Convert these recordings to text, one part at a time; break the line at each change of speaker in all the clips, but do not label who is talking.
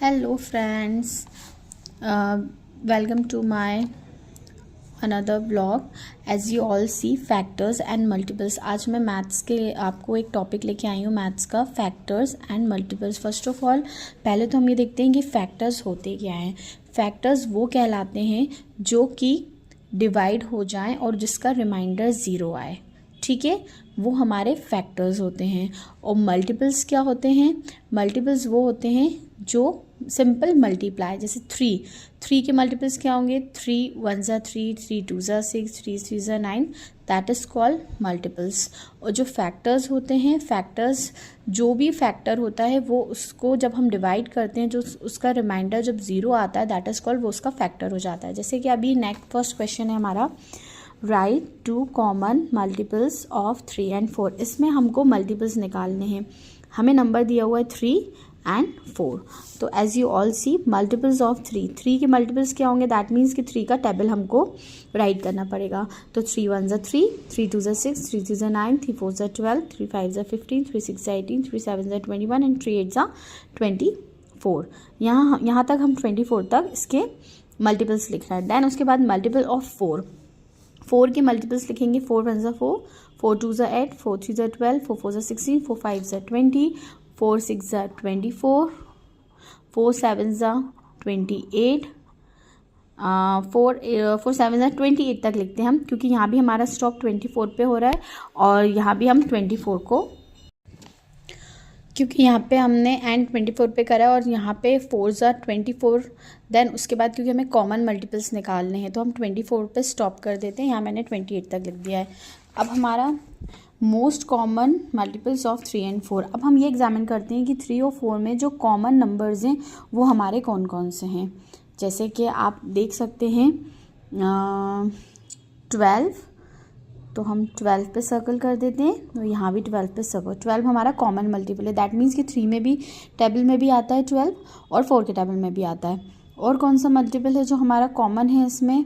Hello friends, welcome to my another vlog. As you all see, factors and multiples. आज मैं maths के आपको एक टॉपिक लेके आई हूँ, मैथ्स का factors and multiples. First of all पहले तो हम ये देखते हैं कि फैक्टर्स होते क्या हैं. फैक्टर्स वो कहलाते हैं जो कि डिवाइड हो जाएं और जिसका रिमाइंडर ज़ीरो आए. ठीक है, वो हमारे फैक्टर्स होते हैं. और मल्टीपल्स क्या होते हैं? मल्टीपल्स वो होते हैं जो सिंपल मल्टीप्लाई, जैसे थ्री के मल्टीपल्स क्या होंगे? 3 1 3, 3 2 6, 3 3 9. That is called multiples. और जो फैक्टर्स होते हैं, फैक्टर्स जो भी फैक्टर होता है वो उसको जब हम डिवाइड करते हैं, जो उसका रिमाइंडर जब ज़ीरो आता है, दैट इज़ कॉल्ड, वो उसका फैक्टर हो जाता है. जैसे कि अभी नेक्स्ट फर्स्ट क्वेश्चन है हमारा, right 2 common multiples of 3 and 4. इसमें हमको मल्टीपल्स निकालने हैं. हमें नंबर दिया हुआ है 3 and 4. तो as you all see, multiples of 3 के मल्टीपल्स क्या होंगे? दैट मीन्स कि 3 का टेबल हमको राइट करना पड़ेगा. तो 3 1 3, 3 2 6, 3 3 9, 3 4 12, 3 5 15, 3 6 18, 3 7 21 एंड 3 8 24. यहाँ तक हम 24 तक इसके मल्टीपल्स लिख रहे हैं. देन उसके बाद मल्टीपल ऑफ 4 के मल्टीपल्स लिखेंगे. 4 1 4, 4 2 8, 4 3 12, 4 4 16, 4 5 20, 4 6 24, 4 7 28, 4 7 28 तक लिखते हैं हम, क्योंकि यहाँ भी हमारा स्टॉप 24 पे हो रहा है और यहाँ भी हम 24 को, क्योंकि यहाँ पे हमने एंड 24 पे करा है और यहाँ पे 4 24. देन उसके बाद क्योंकि हमें कॉमन मल्टीपल्स निकालने हैं तो हम 24 पे स्टॉप कर देते हैं. यहाँ मैंने 28 तक लिख दिया है. अब हमारा most common multiples of 3 and 4. अब हम ये एग्जामिन करते हैं कि 3 और 4 में जो कॉमन नंबर्स हैं वो हमारे कौन कौन से हैं. जैसे कि आप देख सकते हैं 12, तो हम 12 पे सर्कल कर देते हैं. तो यहाँ भी 12 पे सर्कल. 12 हमारा कॉमन मल्टीपल है. दैट मीन्स कि 3 में भी टेबल में भी आता है 12 और 4 के टेबल में भी आता है. और कौन सा मल्टीपल है जो हमारा कॉमन है इसमें?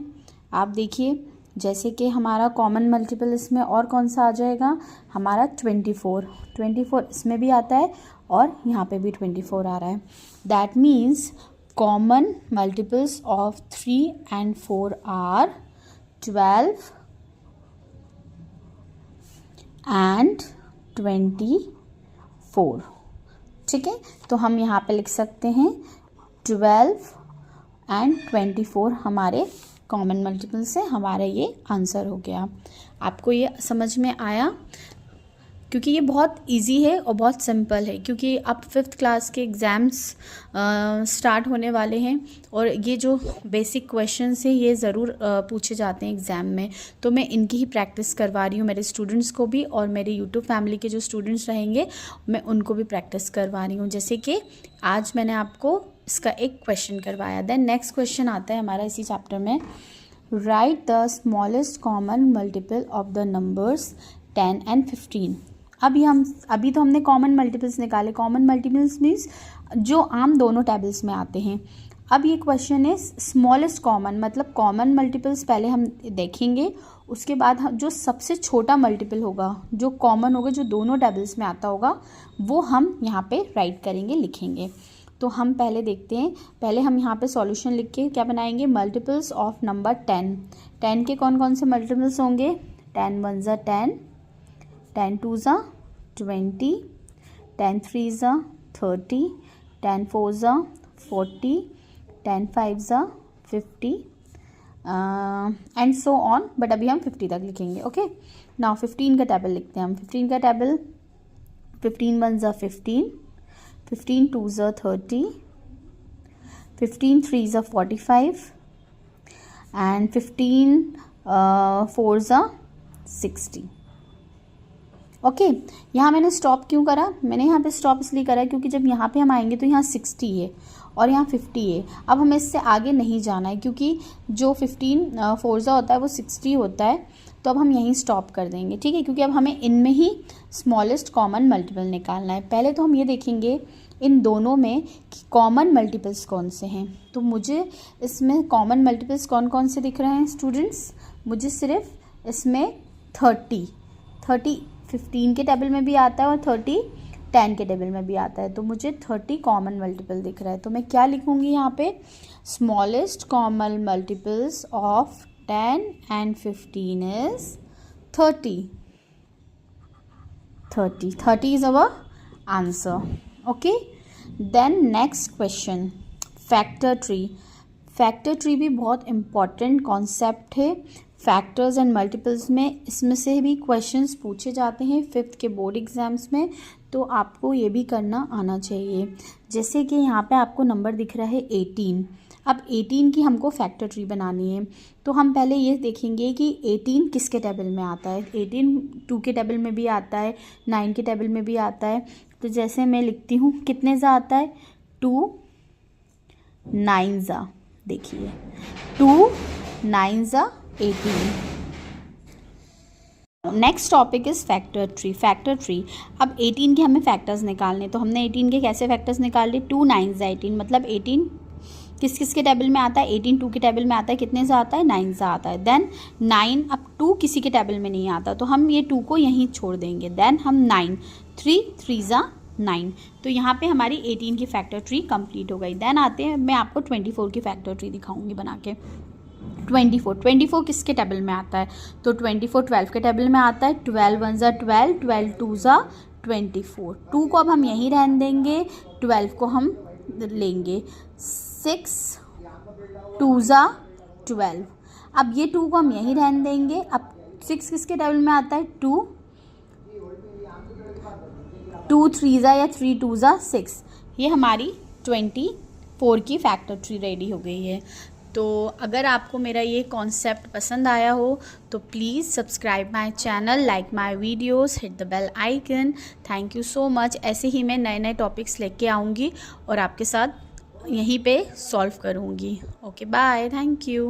आप देखिए, जैसे कि हमारा कॉमन मल्टीपल इसमें और कौन सा आ जाएगा? हमारा 24 इसमें भी आता है और यहाँ पे भी 24 आ रहा है. That means common multiples of 3 and 4 are 12 and 24. ठीक है, तो हम यहाँ पे लिख सकते हैं 12 and 24 हमारे कॉमन मल्टीपल से हमारा ये आंसर हो गया. आपको ये समझ में आया? क्योंकि ये बहुत इजी है और बहुत सिंपल है, क्योंकि अब 5th क्लास के एग्ज़ाम्स स्टार्ट होने वाले हैं और ये जो बेसिक क्वेश्चंस हैं ये ज़रूर पूछे जाते हैं एग्ज़ाम में. तो मैं इनकी ही प्रैक्टिस करवा रही हूँ मेरे स्टूडेंट्स को भी, और मेरे यूट्यूब फैमिली के जो स्टूडेंट्स रहेंगे मैं उनको भी प्रैक्टिस करवा रही हूँ. जैसे कि आज मैंने आपको इसका एक क्वेश्चन करवाया. देन नेक्स्ट क्वेश्चन आता है हमारा इसी चैप्टर में, right the smallest common multiple of the numbers 10 and 15. अभी तो हमने कॉमन मल्टीपल्स निकाले. कॉमन मल्टीपल्स मीन्स जो आम दोनों टेबल्स में आते हैं. अब ये क्वेश्चन है स्मॉलेस्ट कॉमन, मतलब कॉमन मल्टीपल्स पहले हम देखेंगे, उसके बाद जो सबसे छोटा मल्टीपल होगा, जो कॉमन होगा, जो दोनों टेबल्स में आता होगा, वो हम यहाँ पे राइट करेंगे, लिखेंगे. तो हम पहले देखते हैं. पहले हम यहाँ पे सॉल्यूशन लिख के क्या बनाएंगे? मल्टीपल्स ऑफ नंबर 10 के कौन कौन से मल्टीपल्स होंगे? 10 1 10, 10 2 20, 10 3 30, 10 4 40, 10 5 50 एंड सो ऑन. बट अभी हम 50 तक लिखेंगे. ओके, नाउ 15 का टेबल लिखते हैं हम. 15 का टेबल 15 1 15, 15 2 30, 15 3 45 एंड 15 4 60. ओके, यहाँ मैंने स्टॉप क्यों करा? मैंने यहाँ पे स्टॉप इसलिए करा क्योंकि जब यहाँ पे हम आएंगे तो यहाँ 60 है और यहाँ 50 है. अब हमें इससे आगे नहीं जाना है, क्योंकि जो 15 4 होता है वो 60 होता है. तो अब हम यहीं स्टॉप कर देंगे. ठीक है, क्योंकि अब हमें इनमें ही स्मॉलेस्ट कॉमन मल्टीपल निकालना है. पहले तो हम ये देखेंगे इन दोनों में कि कॉमन मल्टीपल्स कौन से हैं. तो मुझे इसमें कॉमन मल्टीपल्स कौन कौन से दिख रहे हैं स्टूडेंट्स? मुझे सिर्फ इसमें 30 15 के टेबल में भी आता है और 30 10 के टेबल में भी आता है, तो मुझे 30 कॉमन मल्टीपल दिख रहा है। तो मैं क्या लिखूँगी यहाँ पे, smallest common multiples of 10 and 15 is 30. 30 is our answer. Okay, then next question, factor tree. Factor tree भी बहुत इम्पॉर्टेंट कॉन्सेप्ट है फैक्टर्स एंड मल्टीपल्स में। इसमें से भी क्वेश्चंस पूछे जाते हैं 5th के बोर्ड एग्जाम्स में, तो आपको ये भी करना आना चाहिए। जैसे कि यहाँ पे आपको नंबर दिख रहा है 18। अब 18 की हमको फैक्टर ट्री बनानी है, तो हम पहले ये देखेंगे कि 18 किसके टेबल में आता है। 18 2 के टेबल में भी आता है, 9 के टेबल में भी आता है। तो जैसे मैं लिखती हूँ, कितने ज़ा आता है, 2 9 ज़ा, देखिए 2 9 ज़ा 18। Next topic is factor tree. Factor tree, अब 18 के हमें फैक्टर्स निकालने, तो हमने 18 के कैसे फैक्टर्स निकाले, 2 9 ज़ा 18, मतलब 18 किस किस के टेबल में आता है, 18 2 के टेबल में आता है, कितने सा आता है, 9 सा आता है। देन 9, अब 2 किसी के टेबल में नहीं आता, तो हम ये 2 को यहीं छोड़ देंगे। देन हम 9 3 ज़ा 9, तो यहाँ पे हमारी 18 की फैक्टर ट्री कंप्लीट हो गई। देन आते हैं, मैं आपको 24 की फैक्टर ट्री दिखाऊंगी बना के। 24 किसके टेबल में आता है, तो 24 12 के टेबल में आता है। 12 1 ज़ा 12, 12 2 ज़ा 24, 2 को अब हम यहीं रहने देंगे, 12 को हम लेंगे। 6 2 ज़ा 12, अब ये 2 को हम यहीं रहने देंगे। अब 6 किसके टेबल में आता है, 2 3 ज़ा या 3 2 ज़ा 6। ये हमारी 24 की फैक्टर ट्री रेडी हो गई है। तो अगर आपको मेरा ये कॉन्सेप्ट पसंद आया हो तो please subscribe my channel, like my videos, hit the bell icon. Thank you so much. ऐसे ही मैं नए नए टॉपिक्स लेके आऊँगी और आपके साथ यहीं पे सॉल्व करूँगी। Okay bye, thank you.